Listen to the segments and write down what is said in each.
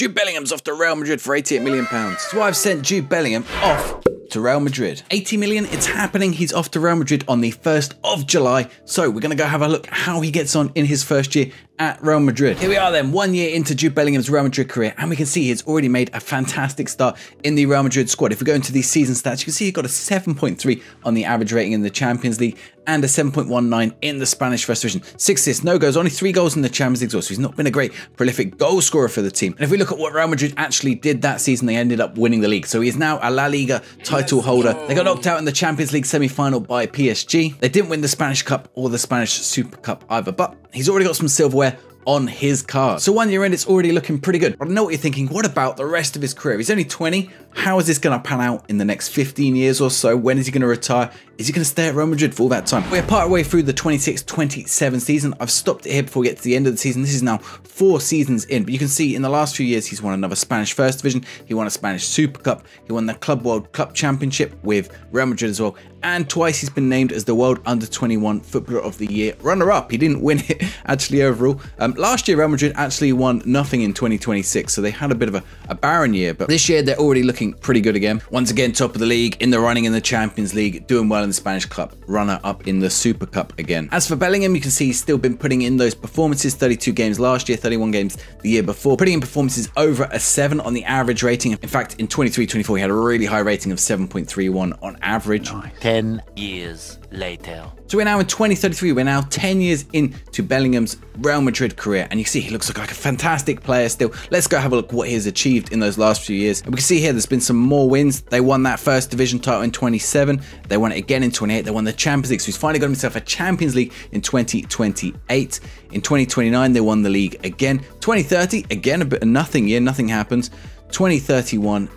Jude Bellingham's off to Real Madrid for £88 million. So I've sent Jude Bellingham off to Real Madrid. 80 million, it's happening. He's off to Real Madrid on the 1st of July. So we're going to go have a look how he gets on in his first year at Real Madrid. Here we are then, 1 year into Jude Bellingham's Real Madrid career, and we can see he's already made a fantastic start in the Real Madrid squad. If we go into these season stats, you can see he got a 7.3 on the average rating in the Champions League and a 7.19 in the Spanish First Division. 6 assists, no goals, only 3 goals in the Champions League, so he's not been a great prolific goal scorer for the team. And if we look at what Real Madrid actually did that season, they ended up winning the league. So he is now a La Liga title holder. They got knocked out in the Champions League semi-final by PSG. They didn't win the Spanish Cup or the Spanish Super Cup either, but he's already got some silverware on his card. So 1 year in, it's already looking pretty good. But I know what you're thinking, what about the rest of his career? He's only 20. How is this going to pan out in the next 15 years or so? When is he going to retire? Is he going to stay at Real Madrid for all that time? We're part way through the 26-27 season. I've stopped it here before we get to the end of the season. This is now 4 seasons in, but you can see in the last few years, he's won another Spanish First Division. He won a Spanish Super Cup. He won the Club World Cup Championship with Real Madrid as well. And twice he's been named as the World Under-21 Footballer of the Year runner-up. He didn't win it actually overall. Last year, Real Madrid actually won nothing in 2026, so they had a bit of a barren year. But this year, they're already looking pretty good again. Once again, top of the league, in the running in the Champions League, doing well in the Spanish Cup, runner-up in the Super Cup again. As for Bellingham, you can see he's still been putting in those performances. 32 games last year, 31 games the year before, putting in performances over a 7 on the average rating. In fact, in 23-24, he had a really high rating of 7.31 on average. 10 years later. So we're now in 2033, we're now 10 years into Bellingham's Real Madrid career, and you see he looks like a fantastic player still. Let's go have a look what he has achieved in those last few years. And we can see here there's been some more wins. They won that First Division title in 27, they won it again in 28, they won the Champions League, so he's finally got himself a Champions League in 2028. In 2029, they won the league again. 2030, again a bit of nothing year, nothing happens. 2031,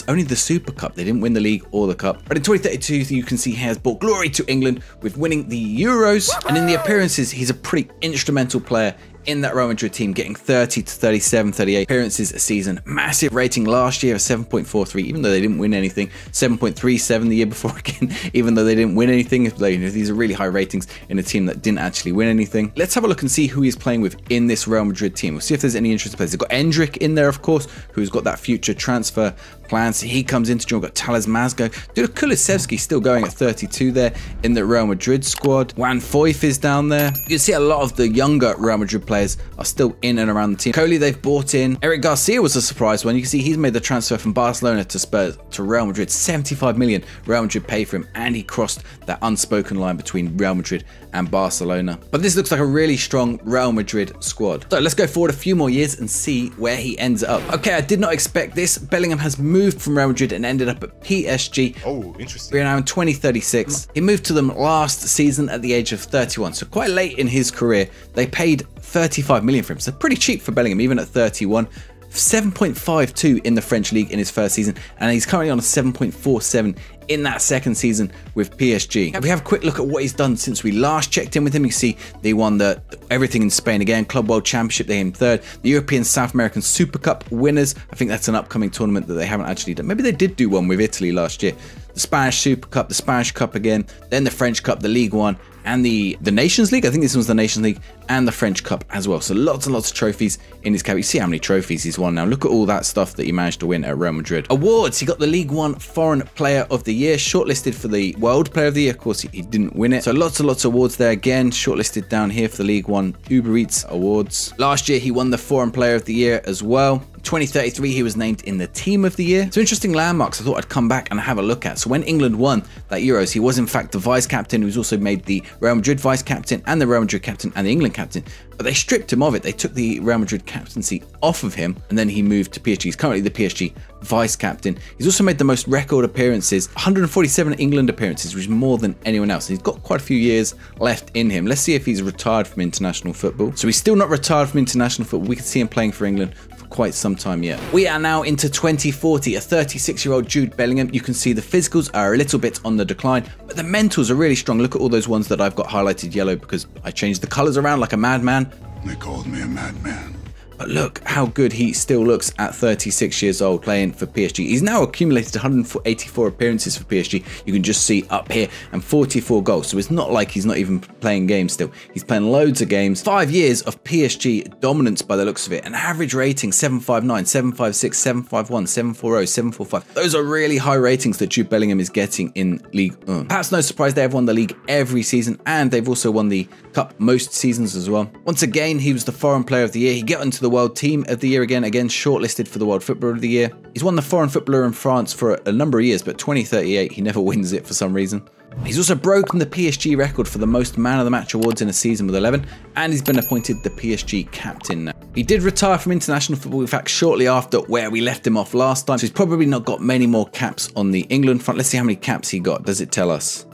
only the Super Cup, they didn't win the league or the cup. But in 2032, you can see he has brought glory to England with winning the Euros, and in the appearances, he's a pretty instrumental player in that Real Madrid team, getting 30 to 37, 38 appearances a season. Massive rating last year of 7.43, even though they didn't win anything. 7.37 the year before again, even though they didn't win anything. These are really high ratings in a team that didn't actually win anything. Let's have a look and see who he's playing with in this Real Madrid team. We'll see if there's any interesting players. They've got Endrick in there, of course, who's got that future transfer plans. He comes into join. We've got Talas Mazgo. Dude, Kulusevski still going at 32 there in the Real Madrid squad. Juan Foyth is down there. You can see a lot of the younger Real Madrid players are still in and around the team. Coley they've bought in. Eric Garcia was a surprise one. You can see he's made the transfer from Barcelona to Spurs to Real Madrid. 75 million Real Madrid paid for him, and he crossed that unspoken line between Real Madrid and Barcelona. But this looks like a really strong Real Madrid squad. So let's go forward a few more years and see where he ends up. Okay, I did not expect this. Bellingham has moved from Real Madrid and ended up at PSG. Oh, interesting. We're now in 2036. He moved to them last season at the age of 31, so quite late in his career. They paid 35 million for him, so pretty cheap for Bellingham, even at 31. 7.52 in the French league in his first season, and he's currently on a 7.47 in that second season with PSG. If we have a quick look at what he's done since we last checked in with him, you see they won everything in Spain again, Club World Championship, they came third, the European South American Super Cup winners. I think that's an upcoming tournament that they haven't actually done. Maybe they did do one with Italy last year. The Spanish Super Cup, the Spanish Cup again, then the French Cup, the League One, and the Nations League. I think this was the Nations League and the French Cup as well. So lots and lots of trophies in his cap. You see how many trophies he's won now. Look at all that stuff that he managed to win at Real Madrid. Awards, he got the League One Foreign Player of the Year, shortlisted for the World Player of the Year. Of course, he didn't win it. So lots and lots of awards there again, shortlisted down here for the League One Uber Eats Awards. Last year, he won the Foreign Player of the Year as well. 2033, he was named in the Team of the Year. So interesting landmarks I thought I'd come back and have a look at. So when England won that Euros, he was in fact the vice captain. He was also made the Real Madrid vice captain and the Real Madrid captain and the England captain. But they stripped him of it. They took the Real Madrid captaincy off of him, and then he moved to PSG. He's currently the PSG vice captain. He's also made the most record appearances, 147 England appearances, which is more than anyone else. He's got quite a few years left in him. Let's see if he's retired from international football. So he's still not retired from international football. We can see him playing for England for quite some time yet. We are now into 2040, a 36-year-old Jude Bellingham. You can see the physicals are a little bit on the decline, but the mentals are really strong. Look at all those ones that I've got highlighted yellow because I changed the colors around like a madman. They called me a madman. But look how good he still looks at 36 years old playing for PSG. He's now accumulated 184 appearances for PSG. You can just see up here, and 44 goals. So it's not like he's not even playing games still. He's playing loads of games. 5 years of PSG dominance by the looks of it. An average rating 759, 756, 751, 740, 745. Those are really high ratings that Jude Bellingham is getting in Ligue 1. Perhaps no surprise they have won the league every season, and they've also won the cup most seasons as well. Once again, he was the foreign player of the year. He got into the world team of the year again shortlisted for the world footballer of the year. He's won the foreign footballer in France for a number of years, but 2038 he never wins it for some reason. He's also broken the PSG record for the most man of the match awards in a season with 11, and he's been appointed the PSG captain now. He did retire from international football, in fact, shortly after where we left him off last time, so he's probably not got many more caps on the England front. Let's see how many caps he got. Does it tell us?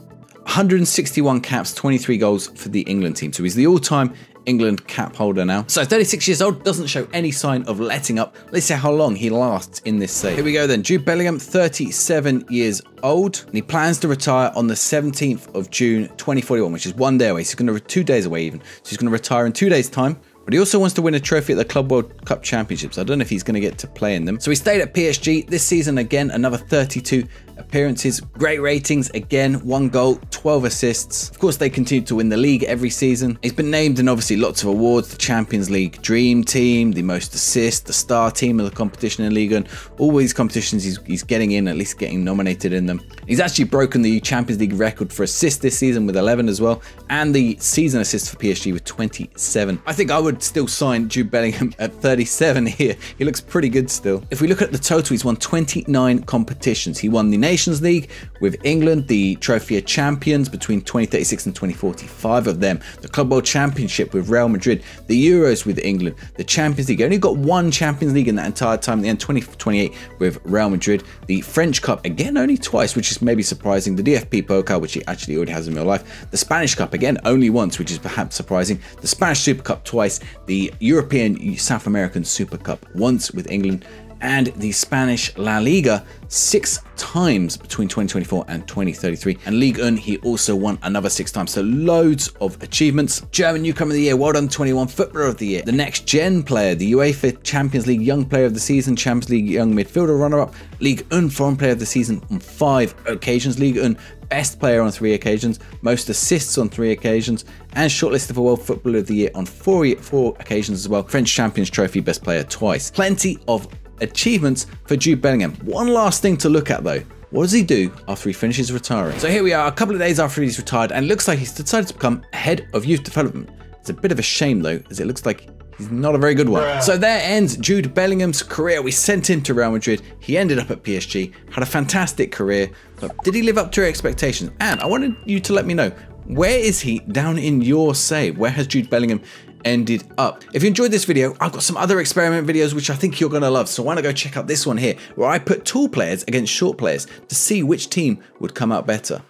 161 caps, 23 goals for the England team. So he's the all-time England cap holder now. So 36 years old, doesn't show any sign of letting up. Let's see how long he lasts in this save. Here we go then. Jude Bellingham, 37 years old, and he plans to retire on the 17th of June 2041, which is 1 day away. So he's going to 2 days away even. So he's going to retire in 2 days' time. But he also wants to win a trophy at the Club World Cup Championships. I don't know if he's going to get to play in them. So he stayed at PSG this season again, another 32 appearances, great ratings, again, 1 goal, 12 assists. Of course, they continue to win the league every season. He's been named in obviously lots of awards, the Champions League Dream Team, the most assists, the star team of the competition in Ligue 1. All these competitions he's getting in, at least getting nominated in them. He's actually broken the Champions League record for assists this season with 11 as well, and the season assists for PSG with 27. I think I would still sign Jude Bellingham at 37 here. He looks pretty good still. If we look at the total, he's won 29 competitions. He won the Nations League with England, the Trophy of Champions between 2036 and 2045 of them, the Club World Championship with Real Madrid, the Euros with England, the Champions League. He only got 1 Champions League in that entire time, the end 2028 with Real Madrid, the French Cup, again only twice, which is maybe surprising, the DFB Pokal, which he actually already has in real life, the Spanish Cup, again only once, which is perhaps surprising, the Spanish Super Cup twice, the European South American Super Cup once with England, and the Spanish La Liga 6 times between 2024 and 2033. And Ligue 1, he also won another 6 times. So loads of achievements. German Newcomer of the Year, well done 21, Footballer of the Year, the Next Gen Player, the UEFA Champions League Young Player of the Season, Champions League Young Midfielder Runner-Up, Ligue 1 Foreign Player of the Season on 5 occasions, Ligue 1 Best Player on 3 occasions, most assists on 3 occasions, and shortlisted for World Footballer of the Year on 4 occasions as well. French Champions Trophy Best Player twice. Plenty of achievements for Jude Bellingham. One last thing to look at though. What does he do after he finishes retiring? So here we are, a couple of days after he's retired, and it looks like he's decided to become head of youth development. It's a bit of a shame though, as it looks like he's not a very good one. So there ends Jude Bellingham's career. We sent him to Real Madrid. He ended up at PSG, had a fantastic career, but did he live up to your expectations? And I wanted you to let me know, where is he down in your save? Where has Jude Bellingham ended up? If you enjoyed this video, I've got some other experiment videos which I think you're going to love. So why not go check out this one here, where I put tall players against short players to see which team would come out better.